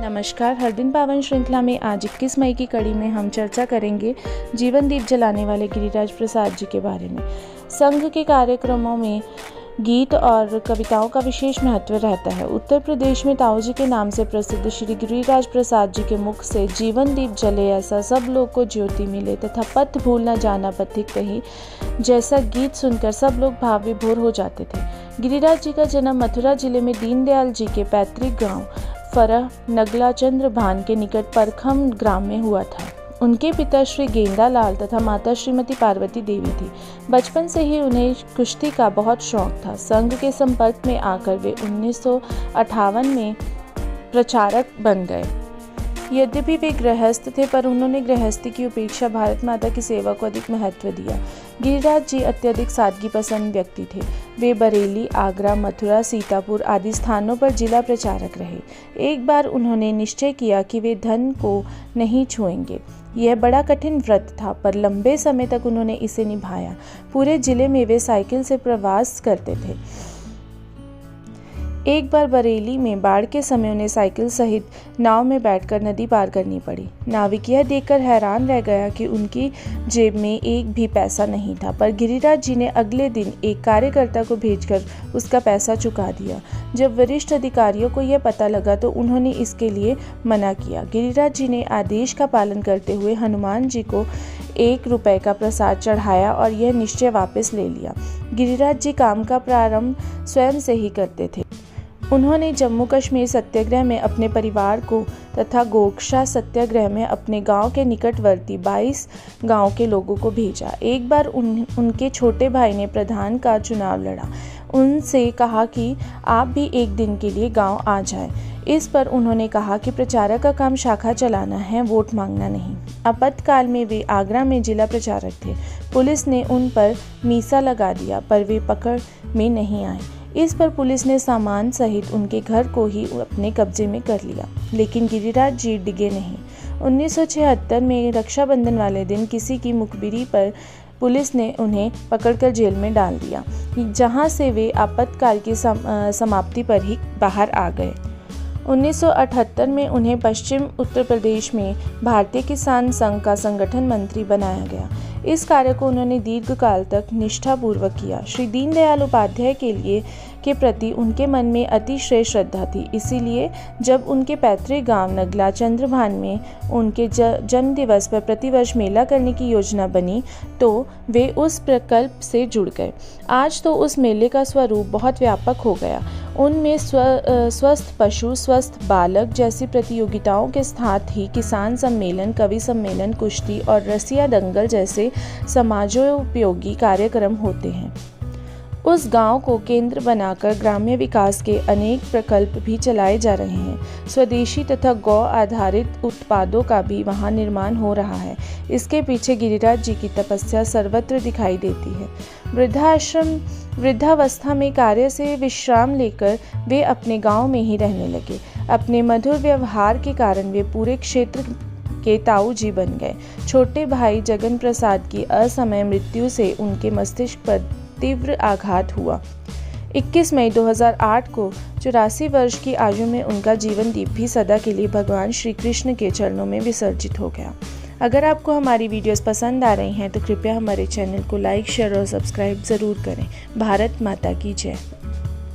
नमस्कार। हर दिन पावन श्रृंखला में आज 21 मई की कड़ी में हम चर्चा करेंगे जीवन दीप जलाने वाले गिरिराज प्रसाद जी के बारे में। संघ के कार्यक्रमों में गीत और कविताओं का विशेष महत्व रहता है। उत्तर प्रदेश में ताऊ जी के नाम से प्रसिद्ध श्री गिरिराज प्रसाद जी के मुख से जीवन दीप जले ऐसा सब लोग को ज्योति मिले तथा पथ भूल न जाना पथिक कही जैसा गीत सुनकर सब लोग भाव विभोर हो जाते थे। गिरिराज जी का जन्म मथुरा जिले में दीनदयाल जी के पैतृक गांव फरह नगला चंद्रभान के निकट परखम ग्राम में हुआ था। उनके पिता श्री गेंदा लाल तथा माता श्रीमती पार्वती देवी थी। बचपन से ही उन्हें कुश्ती का बहुत शौक था। संघ के संपर्क में आकर वे 1958 में प्रचारक बन गए। यद्यपि वे गृहस्थ थे पर उन्होंने गृहस्थी की उपेक्षा भारत माता की सेवा को अधिक महत्व दिया। गिरिराज जी अत्यधिक सादगी पसंद व्यक्ति थे। वे बरेली, आगरा, मथुरा, सीतापुर आदि स्थानों पर जिला प्रचारक रहे। एक बार उन्होंने निश्चय किया कि वे धन को नहीं छुएंगे। यह बड़ा कठिन व्रत था पर लंबे समय तक उन्होंने इसे निभाया। पूरे जिले में वे साइकिल से प्रवास करते थे। एक बार बरेली में बाढ़ के समय उन्हें साइकिल सहित नाव में बैठकर नदी पार करनी पड़ी। नाविक यह देखकर हैरान रह गया कि उनकी जेब में एक भी पैसा नहीं था, पर गिरिराज जी ने अगले दिन एक कार्यकर्ता को भेजकर उसका पैसा चुका दिया। जब वरिष्ठ अधिकारियों को यह पता लगा तो उन्होंने इसके लिए मना किया। गिरिराज जी ने आदेश का पालन करते हुए हनुमान जी को 1 रुपये का प्रसाद चढ़ाया और यह निश्चय वापस ले लिया। गिरिराज जी काम का प्रारंभ स्वयं से ही करते थे। उन्होंने जम्मू कश्मीर सत्याग्रह में अपने परिवार को तथा गोरक्षा सत्याग्रह में अपने गांव के निकटवर्ती 22 गांव के लोगों को भेजा। एक बार उनके छोटे भाई ने प्रधान का चुनाव लड़ा। उनसे कहा कि आप भी एक दिन के लिए गांव आ जाएं। इस पर उन्होंने कहा कि प्रचारक का काम शाखा चलाना है, वोट मांगना नहीं। आपातकाल में वे आगरा में जिला प्रचारक थे। पुलिस ने उन पर मीसा लगा दिया पर वे पकड़ में नहीं आए। इस पर पुलिस ने सामान सहित उनके घर को ही अपने कब्जे में कर लिया, लेकिन गिरिराज जी डिगे नहीं। 1976 में रक्षाबंधन वाले दिन किसी की मुखबिरी पर पुलिस ने उन्हें पकड़कर जेल में डाल दिया, जहां से वे आपातकाल की समाप्ति पर ही बाहर आ गए। 1978 में उन्हें पश्चिम उत्तर प्रदेश में भारतीय किसान संघ का संगठन मंत्री बनाया गया। इस कार्य को उन्होंने दीर्घकाल तक निष्ठापूर्वक किया। श्री दीनदयाल उपाध्याय के प्रति उनके मन में अतिशय श्रद्धा थी। इसीलिए जब उनके पैतृक गांव नगला चंद्रभान में उनके जन्म दिवस पर प्रतिवर्ष मेला करने की योजना बनी तो वे उस प्रकल्प से जुड़ गए। आज तो उस मेले का स्वरूप बहुत व्यापक हो गया। उनमें स्वस्थ पशु, स्वस्थ बालक जैसी प्रतियोगिताओं के साथ ही किसान सम्मेलन, कवि सम्मेलन, कुश्ती और रसिया दंगल जैसे समाजोपयोगी कार्यक्रम होते हैं। उस गांव को केंद्र बनाकर ग्राम्य विकास के अनेक प्रकल्प भी चलाए जा रहे हैं। स्वदेशी तथा गौ आधारित उत्पादों का भी वहां निर्माण हो रहा है। इसके पीछे गिरिराज जी की तपस्या सर्वत्र दिखाई देती है। वृद्धावस्था में कार्य से विश्राम लेकर वे अपने गांव में ही रहने लगे। अपने मधुर व्यवहार के कारण वे पूरे क्षेत्र के ताऊ जी बन गए। छोटे भाई जगन प्रसाद की असमय मृत्यु से उनके मस्तिष्क पर तीव्र आघात हुआ। 21 मई 2008 को 84 वर्ष की आयु में उनका जीवन दीप भी सदा के लिए भगवान श्री कृष्ण के चरणों में विसर्जित हो गया। अगर आपको हमारी वीडियोस पसंद आ रही हैं तो कृपया हमारे चैनल को लाइक, शेयर और सब्सक्राइब ज़रूर करें। भारत माता की जय।